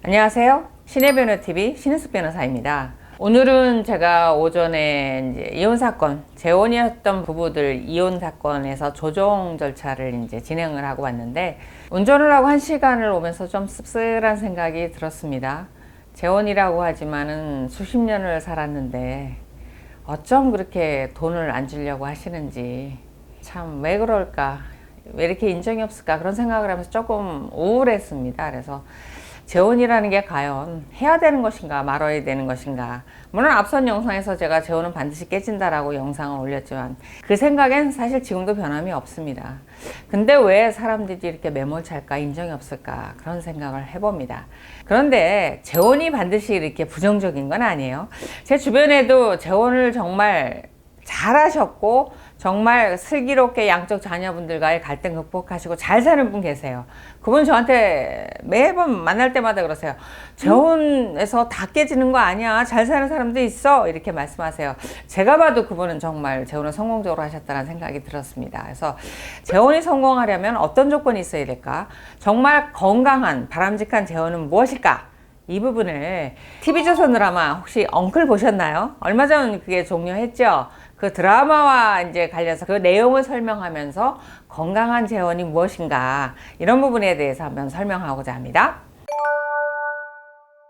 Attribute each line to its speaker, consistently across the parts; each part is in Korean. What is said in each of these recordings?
Speaker 1: 안녕하세요. 신혜변호TV 신은숙 변호사입니다. 오늘은 제가 오전에 이제 이혼 사건, 재혼이었던 부부들 이혼 사건에서 조정 절차를 이제 진행을 하고 왔는데, 운전을 하고 1시간을 오면서 좀 씁쓸한 생각이 들었습니다. 재혼이라고 하지만은 수십 년을 살았는데 어쩜 그렇게 돈을 안 주려고 하시는지, 참 왜 그럴까, 왜 이렇게 인정이 없을까, 그런 생각을 하면서 조금 우울했습니다. 그래서 재혼이라는 게 과연 해야 되는 것인가 말아야 되는 것인가. 물론 앞선 영상에서 제가 재혼은 반드시 깨진다라고 영상을 올렸지만 그 생각엔 사실 지금도 변함이 없습니다. 근데 왜 사람들이 이렇게 매몰찰까, 인정이 없을까, 그런 생각을 해봅니다. 그런데 재혼이 반드시 이렇게 부정적인 건 아니에요. 제 주변에도 재혼을 정말 잘하셨고 정말 슬기롭게 양쪽 자녀분들과의 갈등 극복하시고 잘 사는 분 계세요. 그분 저한테 매번 만날 때마다 그러세요. 재혼에서 다 깨지는 거 아니야, 잘 사는 사람도 있어, 이렇게 말씀하세요. 제가 봐도 그분은 정말 재혼을 성공적으로 하셨다는 생각이 들었습니다. 그래서 재혼이 성공하려면 어떤 조건이 있어야 될까, 정말 건강한 바람직한 재혼은 무엇일까, 이 부분을 TV조선 드라마 혹시 엉클 보셨나요? 얼마 전 그게 종료했죠. 그 드라마와 이제 관련해서 그 내용을 설명하면서 건강한 재혼이 무엇인가, 이런 부분에 대해서 한번 설명하고자 합니다.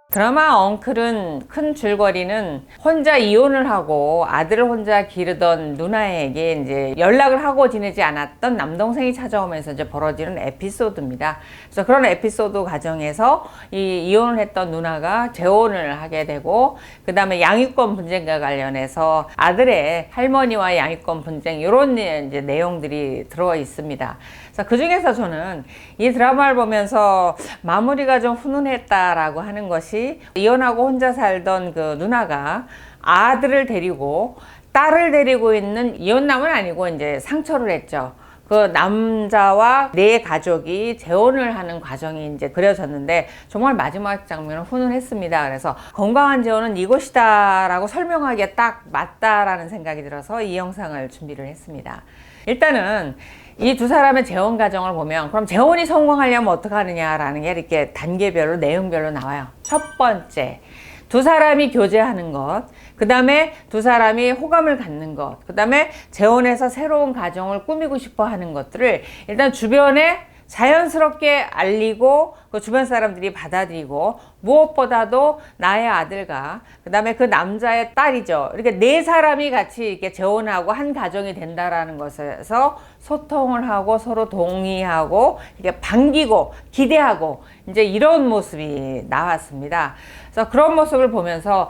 Speaker 1: 드라마 엉클은 큰 줄거리는 혼자 이혼을 하고 아들을 혼자 기르던 누나에게 이제 연락을 하고 지내지 않았던 남동생이 찾아오면서 이제 벌어지는 에피소드입니다. 그래서 그런 에피소드 과정에서 이 이혼을 했던 누나가 재혼을 하게 되고, 그 다음에 양육권 분쟁과 관련해서 아들의 할머니와 양육권 분쟁, 이런 이제 내용들이 들어 있습니다. 그래서 그 중에서 저는 이 드라마를 보면서 마무리가 좀 훈훈했다라고 하는 것이, 이혼하고 혼자 살던 그 누나가 아들을 데리고 딸을 데리고 있는 이혼남은 아니고 이제 상처를 했죠. 그 남자와 네 가족이 재혼을 하는 과정이 이제 그려졌는데 정말 마지막 장면은 훈훈했습니다. 그래서 건강한 재혼은 이것이다 라고 설명하기에 딱 맞다라는 생각이 들어서 이 영상을 준비를 했습니다. 일단은 이 두 사람의 재혼 과정을 보면, 그럼 재혼이 성공하려면 어떻게 하느냐라는 게 이렇게 단계별로 내용별로 나와요. 첫 번째, 두 사람이 교제하는 것, 그 다음에 두 사람이 호감을 갖는 것, 그 다음에 재혼해서 새로운 가정을 꾸미고 싶어 하는 것들을 일단 주변에 자연스럽게 알리고 그 주변 사람들이 받아들이고, 무엇보다도 나의 아들과 그 다음에 그 남자의 딸이죠, 이렇게 네 사람이 같이 이렇게 재혼하고 한 가정이 된다라는 것에서 소통을 하고 서로 동의하고 이렇게 반기고 기대하고 이제 이런 모습이 나왔습니다. 그래서 그런 모습을 보면서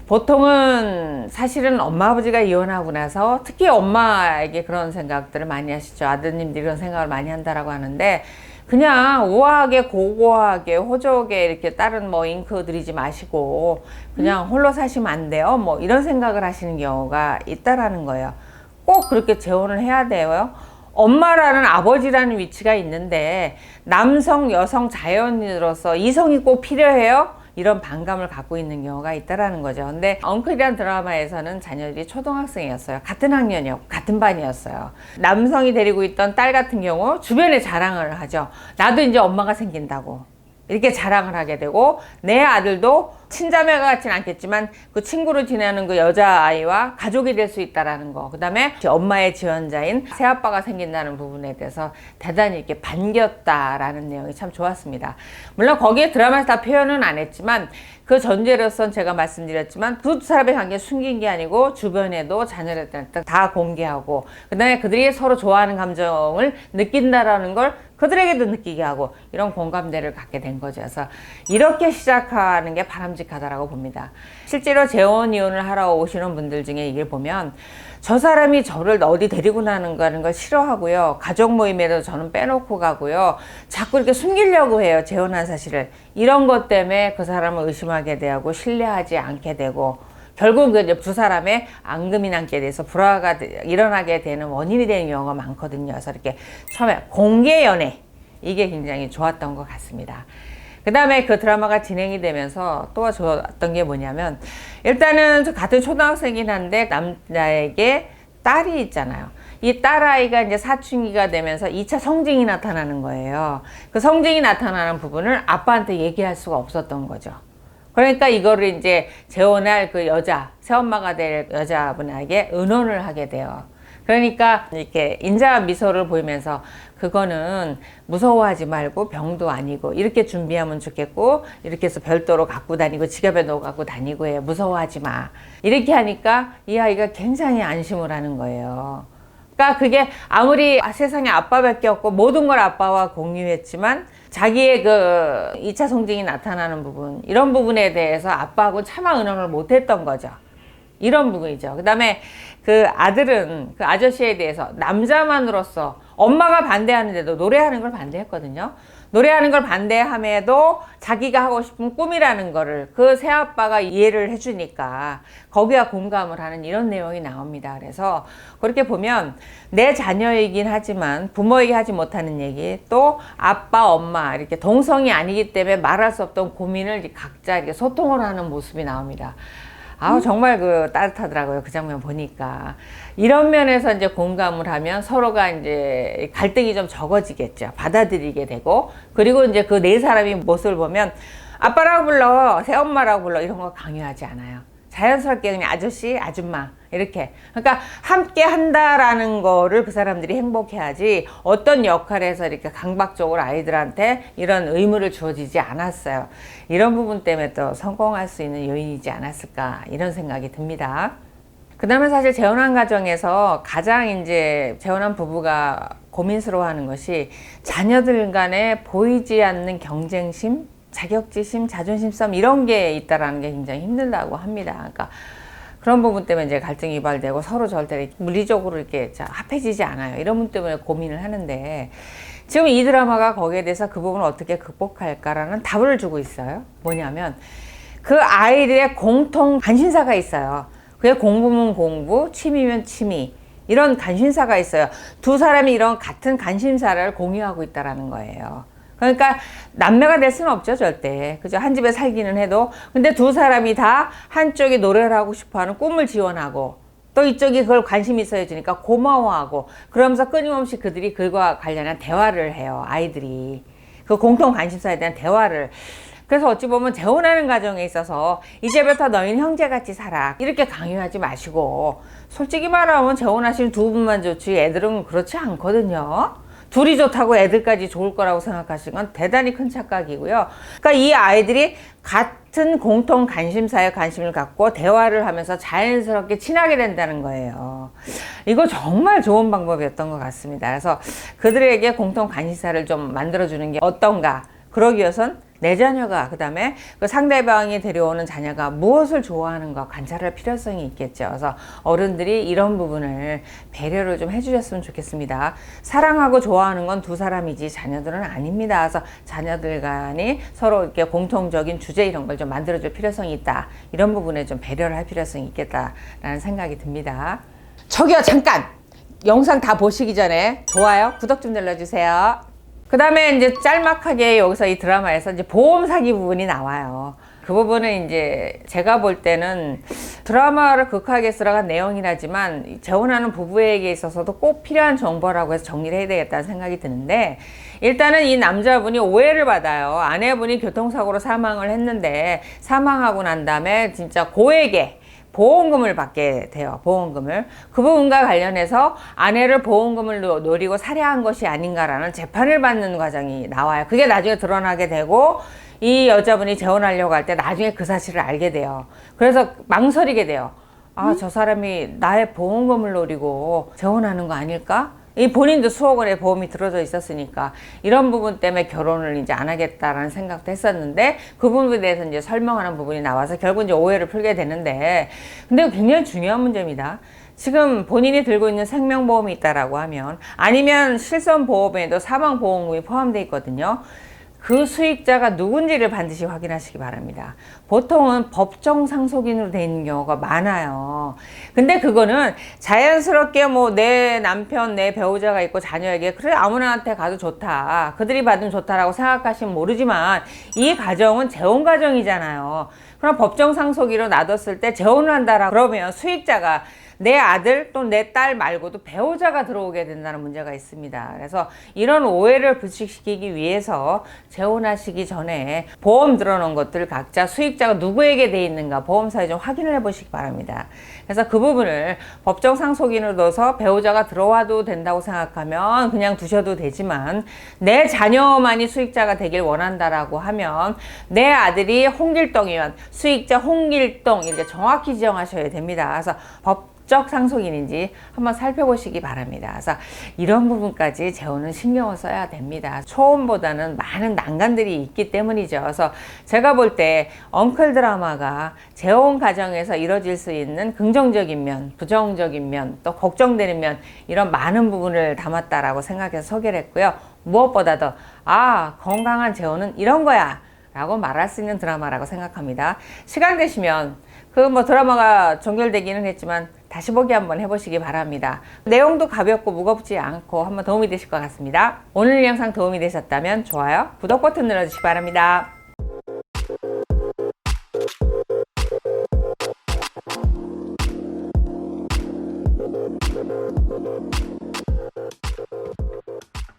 Speaker 1: 보통은 사실은 엄마 아버지가 이혼하고 나서 특히 엄마에게 그런 생각들을 많이 하시죠. 아드님들이 그런 생각을 많이 한다라고 하는데, 그냥 우아하게 고고하게 호적에 이렇게 다른 뭐 잉크 들이지 마시고 그냥 홀로 사시면 안 돼요, 뭐 이런 생각을 하시는 경우가 있다라는 거예요. 꼭 그렇게 재혼을 해야 돼요? 엄마라는, 아버지라는 위치가 있는데 남성, 여성 자연인으로서 이성이 꼭 필요해요? 이런 반감을 갖고 있는 경우가 있다라는 거죠. 근데 엉클이란 드라마에서는 자녀들이 초등학생이었어요. 같은 학년이었고 같은 반이었어요. 남성이 데리고 있던 딸 같은 경우 주변에 자랑을 하죠. 나도 이제 엄마가 생긴다고 이렇게 자랑을 하게 되고, 내 아들도 친자매가 같진 않겠지만 그 친구로 지내는 그 여자아이와 가족이 될 수 있다라는 거, 그 다음에 엄마의 지원자인 새아빠가 생긴다는 부분에 대해서 대단히 이렇게 반겼다라는 내용이 참 좋았습니다. 물론 거기에 드라마에서 다 표현은 안 했지만 그 전제로선 제가 말씀드렸지만 그 두 사람의 관계 숨긴 게 아니고 주변에도 자녀를 다 공개하고, 그 다음에 그들이 서로 좋아하는 감정을 느낀다라는 걸 그들에게도 느끼게 하고, 이런 공감대를 갖게 된 거죠. 그래서 이렇게 시작하는 게 바람직하다라고 봅니다. 실제로 재혼 이혼을 하러 오시는 분들 중에 이걸 보면, 저 사람이 저를 어디 데리고 가는 걸 싫어하고요, 가족 모임에도 저는 빼놓고 가고요, 자꾸 이렇게 숨기려고 해요, 재혼한 사실을. 이런 것 때문에 그 사람을 의심하게 되고 신뢰하지 않게 되고, 결국 이제 두 사람의 앙금인함께 대해서 불화가 일어나게 되는 원인이 되는 경우가 많거든요. 그래서 이렇게 처음에 공개 연애, 이게 굉장히 좋았던 것 같습니다. 그 다음에 그 드라마가 진행이 되면서 또 좋았던 게 뭐냐면, 일단은 같은 초등학생이긴 한데 남자에게 딸이 있잖아요. 이 딸아이가 이제 사춘기가 되면서 2차 성징이 나타나는 거예요. 그 성징이 나타나는 부분을 아빠한테 얘기할 수가 없었던 거죠. 그러니까 이거를 이제 재혼할 그 여자, 새엄마가 될 여자분에게 의논을 하게 돼요. 그러니까 이렇게 인자 미소를 보이면서 그거는 무서워하지 말고 병도 아니고 이렇게 준비하면 좋겠고 이렇게 해서 별도로 갖고 다니고 지갑에 넣어 갖고 다니고 해. 무서워하지 마. 이렇게 하니까 이 아이가 굉장히 안심을 하는 거예요. 그러니까 그게 아무리 세상에 아빠밖에 없고 모든 걸 아빠와 공유했지만 자기의 그 2차 성징이 나타나는 부분, 이런 부분에 대해서 아빠하고 차마 의논을 못 했던 거죠. 이런 부분이죠. 그 다음에 그 아들은 그 아저씨에 대해서 남자만으로서 엄마가 반대하는데도 노래하는 걸 반대했거든요. 노래하는 걸 반대함에도 자기가 하고 싶은 꿈이라는 거를 그 새아빠가 이해를 해주니까 거기가 공감을 하는 이런 내용이 나옵니다. 그래서 그렇게 보면 내 자녀이긴 하지만 부모에게 하지 못하는 얘기, 또 아빠, 엄마 이렇게 동성이 아니기 때문에 말할 수 없던 고민을 각자 이렇게 소통을 하는 모습이 나옵니다. 아우 정말 그 따뜻하더라고요. 그 장면 보니까. 이런 면에서 이제 공감을 하면 서로가 이제 갈등이 좀 적어지겠죠. 받아들이게 되고, 그리고 이제 그 네 사람이 모습을 보면 아빠라고 불러, 새엄마라고 불러 이런 거 강요하지 않아요. 자연스럽게 그냥 아저씨, 아줌마 이렇게. 그러니까 함께 한다라는 거를 그 사람들이 행복해하지 어떤 역할에서 이렇게 강박적으로 아이들한테 이런 의무를 주어지지 않았어요. 이런 부분 때문에 또 성공할 수 있는 요인이지 않았을까 이런 생각이 듭니다. 그 다음에 사실 재혼한 가정에서 가장 이제 재혼한 부부가 고민스러워하는 것이 자녀들 간에 보이지 않는 경쟁심, 자격지심, 자존심 싸움 이런 게 있다라는 게 굉장히 힘들다고 합니다. 그러니까 그런 부분 때문에 이제 갈등이 유발되고 서로 절대 물리적으로 이렇게 합해지지 않아요. 이런 부분 때문에 고민을 하는데 지금 이 드라마가 거기에 대해서 그 부분을 어떻게 극복할까라는 답을 주고 있어요. 뭐냐면 그 아이들의 공통 관심사가 있어요. 그게 공부면 공부, 취미면 취미 이런 관심사가 있어요. 두 사람이 이런 같은 관심사를 공유하고 있다라는 거예요. 그러니까 남매가 될 수는 없죠, 절대. 그죠? 한 집에 살기는 해도. 근데 두 사람이 다 한쪽이 노래를 하고 싶어 하는 꿈을 지원하고 또 이쪽이 그걸 관심 있어 해주니까 고마워하고 그러면서 끊임없이 그들이 그거와 관련한 대화를 해요, 아이들이. 그 공통 관심사에 대한 대화를. 그래서 어찌 보면 재혼하는 과정에 있어서 이제부터 너희는 형제같이 살아 이렇게 강요하지 마시고, 솔직히 말하면 재혼하신 두 분만 좋지 애들은 그렇지 않거든요. 둘이 좋다고 애들까지 좋을 거라고 생각하시는 건 대단히 큰 착각이고요. 그러니까 이 아이들이 같은 공통 관심사에 관심을 갖고 대화를 하면서 자연스럽게 친하게 된다는 거예요. 이거 정말 좋은 방법이었던 것 같습니다. 그래서 그들에게 공통 관심사를 좀 만들어주는 게 어떤가. 그러기 위해선 내 자녀가, 그 다음에 그 상대방이 데려오는 자녀가 무엇을 좋아하는가 관찰할 필요성이 있겠죠. 그래서 어른들이 이런 부분을 배려를 좀 해주셨으면 좋겠습니다. 사랑하고 좋아하는 건 두 사람이지 자녀들은 아닙니다. 그래서 자녀들 간이 서로 이렇게 공통적인 주제 이런 걸 좀 만들어줄 필요성이 있다. 이런 부분에 좀 배려를 할 필요성이 있겠다라는 생각이 듭니다. 저기요, 잠깐! 영상 다 보시기 전에 좋아요, 구독 좀 눌러주세요. 그 다음에 이제 짤막하게 여기서 이 드라마에서 이제 보험 사기 부분이 나와요. 그 부분은 이제 제가 볼 때는 드라마를 극하게 들어간 내용이긴 하지만 재혼하는 부부에게 있어서도 꼭 필요한 정보라고 해서 정리를 해야 되겠다는 생각이 드는데, 일단은 이 남자분이 오해를 받아요. 아내분이 교통사고로 사망을 했는데 사망하고 난 다음에 진짜 고액의 보험금을 받게 돼요. 보험금을. 그 부분과 관련해서 아내를 보험금을 노리고 살해한 것이 아닌가라는 재판을 받는 과정이 나와요. 그게 나중에 드러나게 되고 이 여자분이 재혼하려고 할 때 나중에 그 사실을 알게 돼요. 그래서 망설이게 돼요. 아, 저 사람이 나의 보험금을 노리고 재혼하는 거 아닐까? 이 본인도 수억 원의 보험이 들어져 있었으니까 이런 부분 때문에 결혼을 이제 안 하겠다라는 생각도 했었는데 그 부분에 대해서 이제 설명하는 부분이 나와서 결국 이제 오해를 풀게 되는데, 근데 굉장히 중요한 문제입니다. 지금 본인이 들고 있는 생명보험이 있다라고 하면, 아니면 실손보험에도 사망보험금이 포함되어 있거든요. 그 수익자가 누군지를 반드시 확인하시기 바랍니다. 보통은 법정 상속인으로 되어 있는 경우가 많아요. 근데 그거는 자연스럽게 뭐 내 남편, 내 배우자가 있고 자녀에게 그래 아무나한테 가도 좋다, 그들이 받으면 좋다라고 생각하시면 모르지만 이 가정은 재혼 가정이잖아요. 그럼 법정 상속인으로 놔뒀을 때 재혼을 한다라 그러면 수익자가 내 아들 또 내 딸 말고도 배우자가 들어오게 된다는 문제가 있습니다. 그래서 이런 오해를 불식시키기 위해서 재혼하시기 전에 보험 들어놓은 것들 각자 수익자가 누구에게 돼 있는가 보험사에 좀 확인을 해 보시기 바랍니다. 그래서 그 부분을 법정 상속인으로 넣어서 배우자가 들어와도 된다고 생각하면 그냥 두셔도 되지만, 내 자녀만이 수익자가 되길 원한다라고 하면 내 아들이 홍길동이면 수익자 홍길동 이렇게 정확히 지정하셔야 됩니다. 그래서 법적 상속인인지 한번 살펴보시기 바랍니다. 그래서 이런 부분까지 재혼은 신경을 써야 됩니다. 초혼보다는 많은 난관들이 있기 때문이죠. 그래서 제가 볼 때 엉클 드라마가 재혼 가정에서 이뤄질 수 있는 긍정적인 면, 부정적인 면, 또 걱정되는 면, 이런 많은 부분을 담았다라고 생각해서 소개를 했고요. 무엇보다도 건강한 재혼은 이런 거야 라고 말할 수 있는 드라마라고 생각합니다. 시간 되시면 그 드라마가 종결되기는 했지만 다시 보기 한번 해보시기 바랍니다. 내용도 가볍고 무겁지 않고 한번 도움이 되실 것 같습니다. 오늘 영상 도움이 되셨다면 좋아요, 구독 버튼 눌러주시기 바랍니다.